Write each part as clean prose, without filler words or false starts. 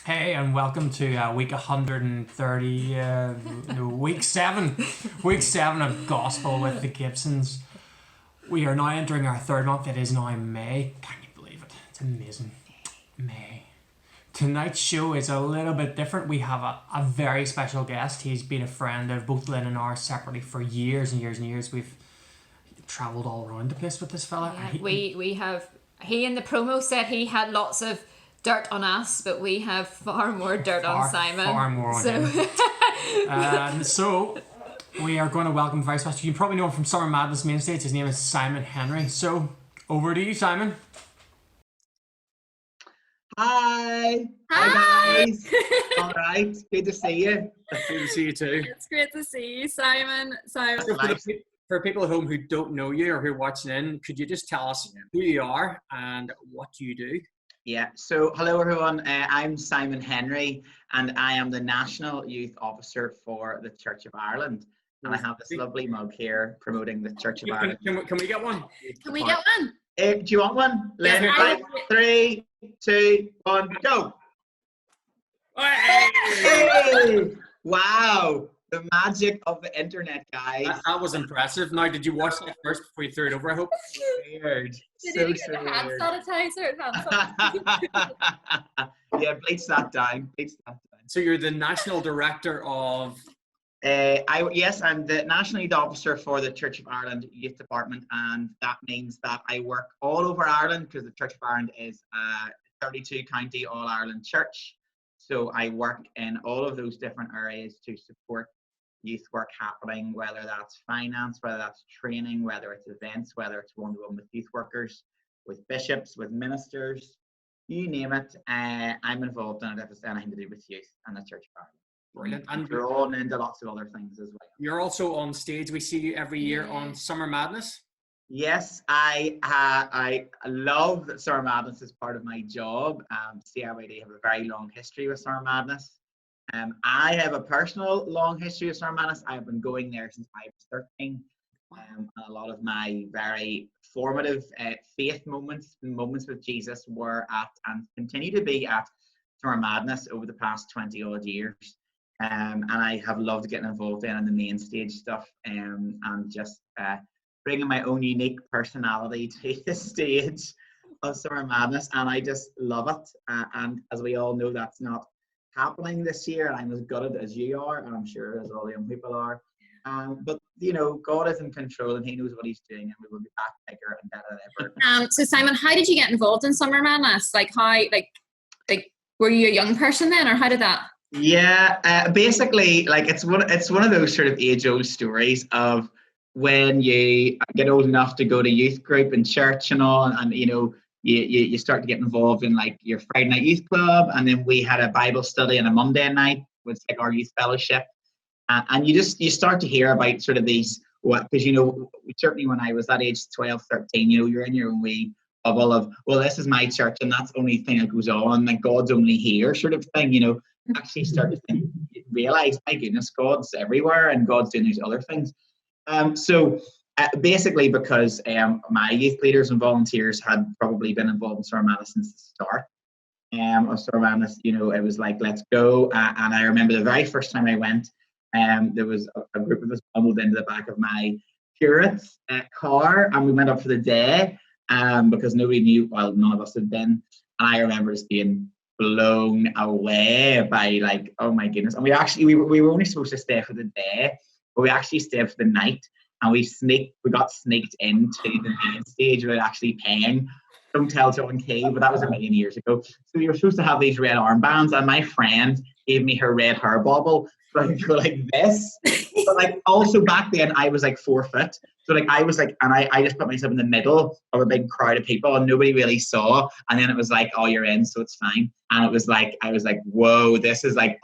Hey, and welcome to week 130, week seven of Gospel with the Gibsons. We are now entering our third month. It is now May. Can you believe it? It's amazing. May. Tonight's show is a little bit different. We have a very special guest. He's been a friend of both Lynn and ours separately for years and years and years. We've travelled all around the place with this fella. Yeah, we have. He in the promo said he had lots of dirt on us, but we have far more dirt on Simon. Far more on him. So we are going to welcome very special. You probably know him from Summer Madness main stage. His name is Simon Henry. So over to you, Simon. Hi guys. All right, good to see you. Good to see you too. It's great to see you, Simon. So for people at home who don't know you or who are watching in, could you just tell us who you are and what you do? Yeah, so hello everyone. I'm Simon Henry and I am the National Youth Officer for the Church of Ireland. And I have this lovely mug here promoting the Church of Ireland. Can we get one? Can we get one? Do you want one? Yes, Right. 3, 2, 1, go! Hey! Wow! The magic of the internet, guys. That was impressive. Now, did you watch that first before you threw it over, I hope? Weird. Did So you get the hand sanitizer? Yeah, bleach that down. So you're the National Director of... I'm the National Youth Officer for the Church of Ireland Youth Department, and that means that I work all over Ireland because the Church of Ireland is a 32 county All Ireland church. So I work in all of those different areas to support youth work happening, whether that's finance, whether that's training, whether it's events, whether it's one-to-one with youth workers, with bishops, with ministers, you name it. I'm involved in it if it's anything to do with youth and the Church of Ireland. Brilliant. And we're all into lots of other things as well. You're also on stage. We see you every year on Summer Madness. Yes, I love that Summer Madness is part of my job. CIYD have a very long history with Summer Madness. I have a personal long history of Summer Madness. I've been going there since I was 13. A lot of my very formative faith moments with Jesus were at and continue to be at Summer Madness over the past 20 odd years. And I have loved getting involved in the main stage stuff and just bringing my own unique personality to the stage of Summer Madness, and I just love it. And as we all know, that's not happening this year, and I'm as gutted as you are, and I'm sure as all the young people are. But you know, God is in control, and He knows what He's doing, and we will be back bigger and better than ever. So Simon, how did you get involved in Summer Madness? Like were you a young person then, or how did that? Yeah, basically, like it's one of those sort of age-old stories of when you get old enough to go to youth group in church and all, and you know, you start to get involved in like your Friday night youth club, and then we had a Bible study on a Monday night with like our youth fellowship, and you start to hear about sort of these, because you know, certainly when I was that age, 12, 13, you know, you're in your own wee bubble of, well, this is my church and that's the only thing that goes on, like God's only here sort of thing, you know. Actually start to realize, my goodness, God's everywhere and God's doing these other things. So basically, because my youth leaders and volunteers had probably been involved in Summer Madness since the start of Summer Madness, you know, it was like, let's go. And I remember the very first time I went, there was a group of us bundled into the back of my curate's car, and we went up for the day because nobody knew, well, none of us had been. And I remember just being blown away by like, oh my goodness. And we were only supposed to stay for the day, but we actually stayed for the night, and we got sneaked into the main stage without actually paying. Don't tell John Kay, but that was a million years ago. So we were supposed to have these red armbands, and my friend gave me her red hair bobble, so I could go like this. But like also back then I was like 4 foot. So like I was like, and I just put myself in the middle of a big crowd of people and nobody really saw. And then it was like, oh, you're in, so it's fine. And it was like, I was like, whoa, this is like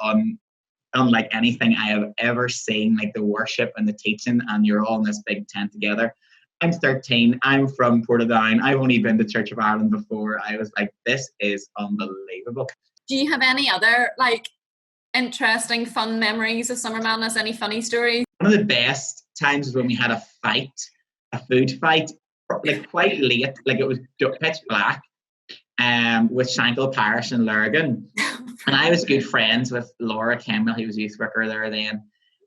unlike anything I have ever seen, like the worship and the teaching, and you're all in this big tent together. I'm 13, I'm from Portadown, I've only been to Church of Ireland before. I was like, this is unbelievable. Do you have any other like interesting, fun memories of Summer Madness? Any funny stories? One of the best times was when we had a food fight, like quite late, like it was pitch black, with Shankill Parish in Lurgan. And I was good friends with Laura Campbell, who was youth worker there then.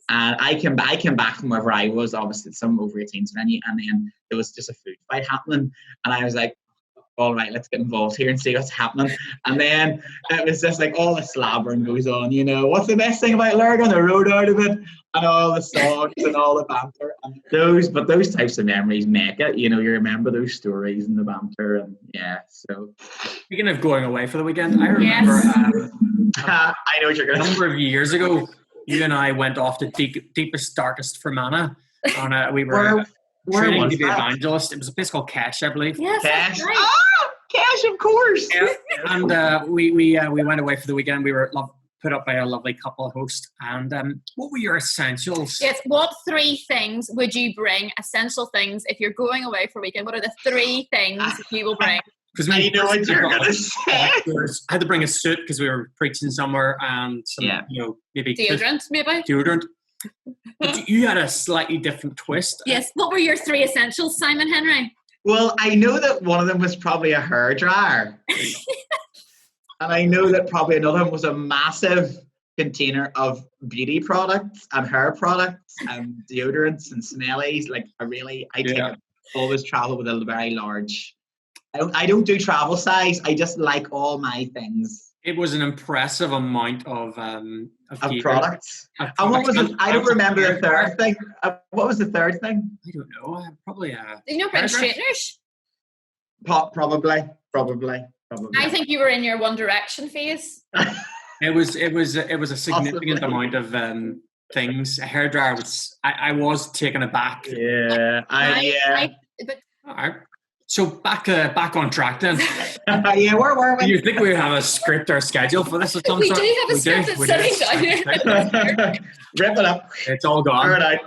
And I came back from wherever I was, obviously some over 18s venue, and then there was just a food fight happening. And I was like, all right, let's get involved here and see what's happening. And then it was just like all the slabbering goes on, what's the best thing about Lurgan? The road out of it, and all the songs and all the banter. And those types of memories make it, you remember those stories and the banter, and yeah, so. Speaking of going away for the weekend, I remember I know what you're going to a number of years ago, you and I went off to deepest, darkest Fermanagh, and we were training to be evangelists. It was a place called Cash, I believe. Yes, Cash. right. Oh, Cash, of course. Yeah. And we went away for the weekend. We were put up by a lovely couple host. And what were your essentials? Yes. What 3 things would you bring? Essential things if you're going away for a weekend. What are the 3 things you will bring? Because I know what you're going to say. I had to bring a suit because we were preaching somewhere, and some, maybe Deodorant, maybe. Deodorant. But you had a slightly different twist. Yes. What were your 3 essentials, Simon Henry? Well, I know that one of them was probably a hairdryer. And I know that probably another one was a massive container of beauty products and hair products and deodorants and smellies. Like always travel with a very large. I don't do travel size. I just like all my things. It was an impressive amount of products. And what was it? I don't remember the third thing. What was the third thing? I don't know. Probably Did you bring straighteners? Probably. I think you were in your One Direction phase. It was a significant amount of things. A hairdryer was. I was taken aback. Yeah. But all right. So back on track then. Yeah, where were we? Do you think we have a script or a schedule for this? we do have a script that's sitting down. Rip it up. It's all gone. All right.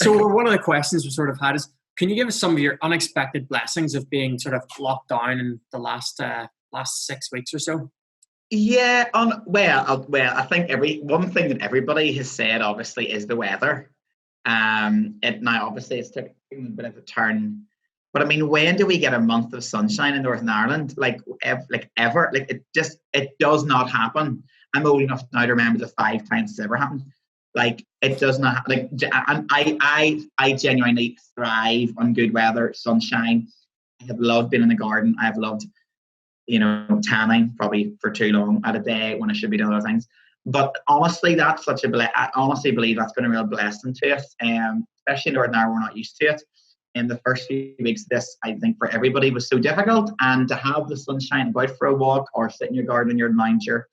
So one of the questions we sort of had is, can you give us some of your unexpected blessings of being sort of locked down in the last 6 weeks or so? Yeah. I think one thing that everybody has said obviously is the weather. Now obviously it's taken a bit of a turn. But I mean, when do we get a month of sunshine in Northern Ireland? Like ever? Like it does not happen. I'm old enough now to remember the 5 times it's ever happened. Like it does not. Like, and I genuinely thrive on good weather, sunshine. I have loved being in the garden. I have loved, tanning probably for too long at a day when I should be doing other things. But honestly, that's such a I honestly believe that's been a real blessing to us. Especially in Northern Ireland, we're not used to it. In the first few weeks, this, I think, for everybody was so difficult. And to have the sunshine, go out for a walk or sit in your garden in your lounger,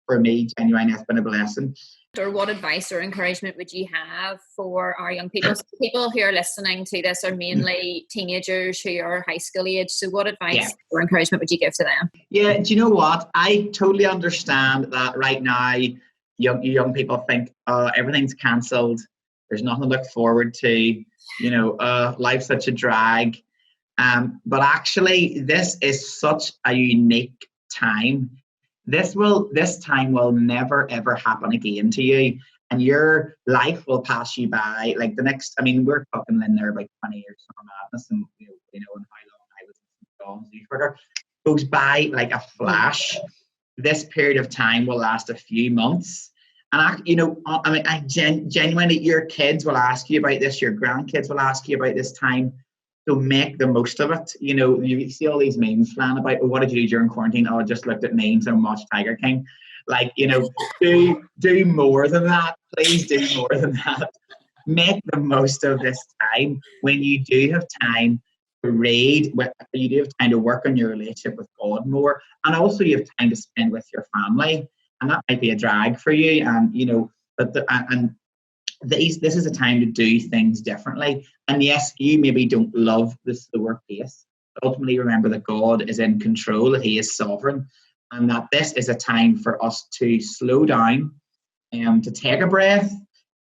for me, genuinely, has been a blessing. Or what advice or encouragement would you have for our young people? So people who are listening to this are mainly teenagers who are high school age. So what advice or encouragement would you give to them? Yeah, do you know what? I totally understand that right now young people think everything's cancelled. There's nothing to look forward to. Life's such a drag. But actually, this is such a unique time. This time will never ever happen again to you, and your life will pass you by. Like the next, we're talking in there about 20 years of madness, and and how long I was in John's youth worker goes by like a flash. This period of time will last a few months. And I genuinely, your kids will ask you about this, your grandkids will ask you about this time. So make the most of it. You see all these memes flying about, what did you do during quarantine? Oh, I just looked at memes and watched Tiger King. Like, do more than that. Please do more than that. Make the most of this time when you do have time to read, you do have time to work on your relationship with God more, and also you have time to spend with your family. And that might be a drag for you, this is a time to do things differently. And yes, you maybe don't love the slower pace, but ultimately remember that God is in control, that He is sovereign, and that this is a time for us to slow down, to take a breath,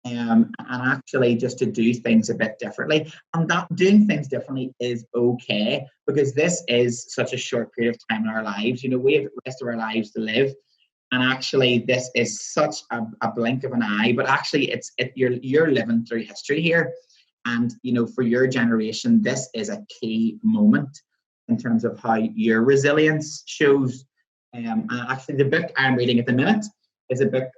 and actually just to do things a bit differently. And that doing things differently is okay, because this is such a short period of time in our lives. We have the rest of our lives to live. And actually, this is such a blink of an eye, but actually, you're living through history here. And, for your generation, this is a key moment in terms of how your resilience shows. And actually, the book I'm reading at the minute is a book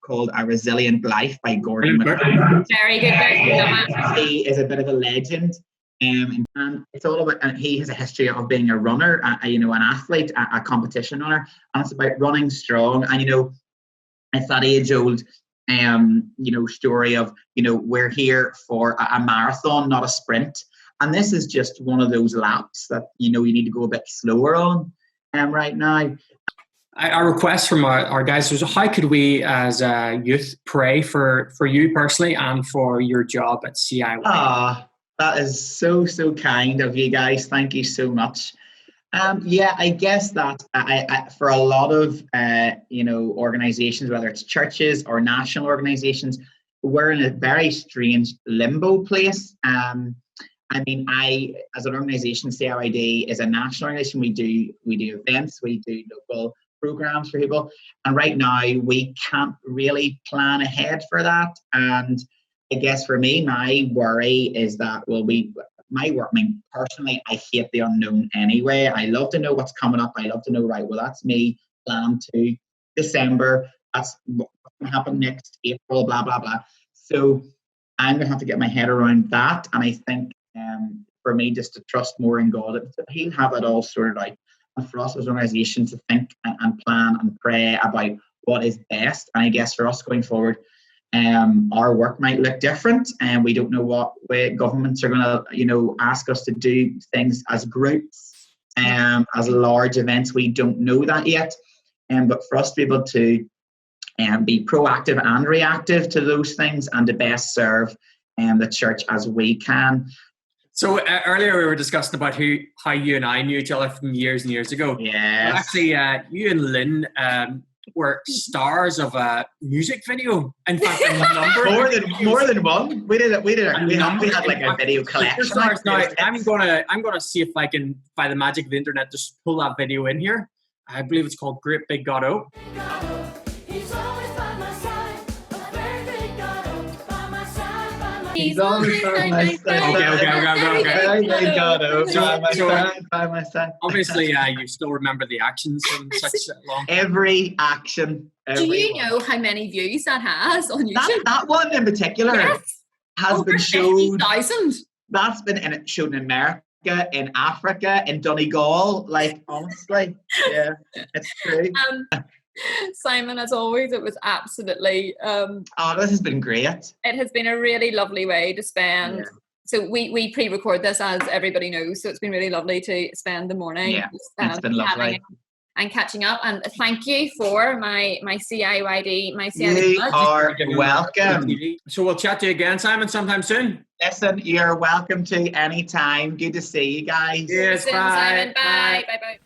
called A Resilient Life by Gordon MacDonald. Very good book. He is a bit of a legend. And it's all about, and he has a history of being a runner, an athlete, a competition runner, and it's about running strong. And it's that age-old, story of we're here for a marathon, not a sprint. And this is just one of those laps that you need to go a bit slower on right now. Our request from our guys was, how could we as a youth pray for you personally and for your job at CIYD? That is so kind of you guys. Thank you so much. I guess that I for a lot of organizations, whether it's churches or national organizations, we're in a very strange limbo place. As an organization, CIYD is a national organization. We do events, we do local programs for people, and right now we can't really plan ahead for that. And I guess for me, my worry is that personally, I hate the unknown anyway. I love to know what's coming up. I love to know, right, well, that's me plan to December. That's what's going to happen next April, blah, blah, blah. So I'm going to have to get my head around that. And I think for me, just to trust more in God, He'll have it all sorted out. And for us as an organisation to think and plan and pray about what is best. And I guess for us going forward, our work might look different, and we don't know what way governments are going to, ask us to do things as groups, as large events. We don't know that yet, but for us to be able to be proactive and reactive to those things, and to best serve the church as we can. So earlier we were discussing about how you and I knew each other from years and years ago. Yes. Well, actually, you and Lynn were stars of a music video. In fact, a number more than one. We had like a video collection. Stars. Now, I'm gonna see if I can, by the magic of the internet, just pull that video in here. I believe it's called Great Big God O. He's always by my side. Okay. By my side. Obviously, you still remember the actions from such long. Every action. Do you know how many views that has on YouTube? That one in particular has over been showed. 50,000. That's been shown in America, in Africa, in Donegal. Like, honestly, yeah, it's true. Simon, as always, it was absolutely this has been great. It has been a really lovely way to spend. Yeah. So we pre-record this, as everybody knows, so it's been really lovely to spend the morning. Yeah, it's been lovely. And catching up, and thank you for my CIYD. You are welcome. So we'll chat to you again, Simon, sometime soon. Listen, you're welcome to anytime. Good to see you guys. Yes, bye. Simon, bye.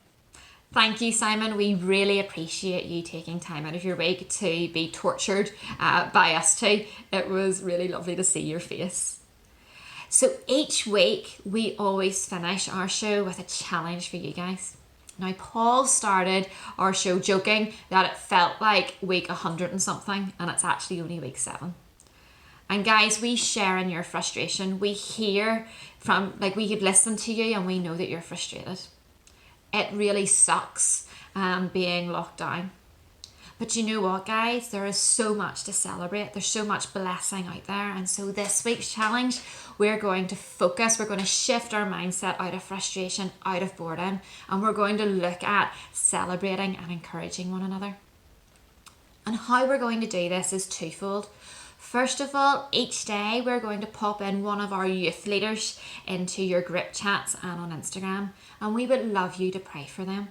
Thank you, Simon. We really appreciate you taking time out of your week to be tortured by us too. It was really lovely to see your face. So each week, we always finish our show with a challenge for you guys. Now, Paul started our show joking that it felt like week 100 and something, and it's actually only week 7. And guys, we share in your frustration. We hear from, we could listen to you and we know that you're frustrated. It really sucks being locked down. But you know what, guys? There is so much to celebrate. There's so much blessing out there. And so this week's challenge, we're going to focus. We're going to shift our mindset out of frustration, out of boredom. And we're going to look at celebrating and encouraging one another. And how we're going to do this is twofold. First of all, each day we're going to pop in one of our youth leaders into your group chats and on Instagram, and we would love you to pray for them.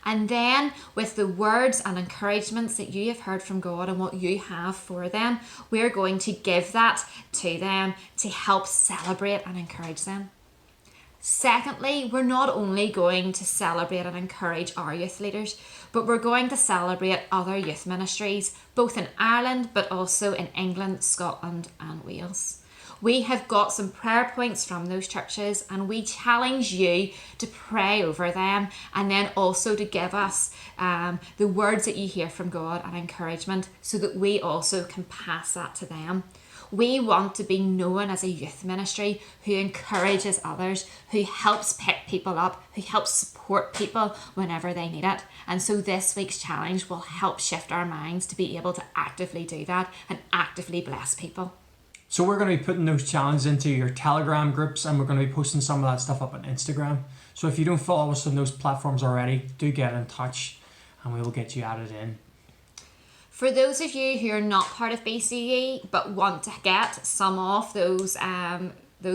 And then with the words and encouragements that you have heard from God and what you have for them, we're going to give that to them to help celebrate and encourage them. Secondly, we're not only going to celebrate and encourage our youth leaders, but we're going to celebrate other youth ministries, both in Ireland, but also in England, Scotland, and Wales. We have got some prayer points from those churches, and we challenge you to pray over them, and then also to give us the words that you hear from God and encouragement, so that we also can pass that to them. We want to be known as a youth ministry who encourages others, who helps pick people up, who helps support people whenever they need it. And so this week's challenge will help shift our minds to be able to actively do that and actively bless people. So we're going to be putting those challenges into your Telegram groups, and we're going to be posting some of that stuff up on Instagram. So if you don't follow us on those platforms already, do get in touch and we will get you added in. For those of you who are not part of BCE but want to get some of those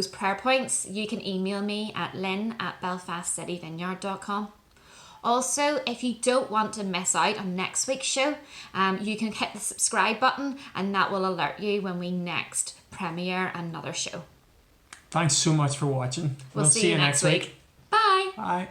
prayer points, you can email me at lynn@belfastcityvineyard.com. Also, if you don't want to miss out on next week's show, you can hit the subscribe button and that will alert you when we next premiere another show. Thanks so much for watching. We'll see you next week. Bye. Bye.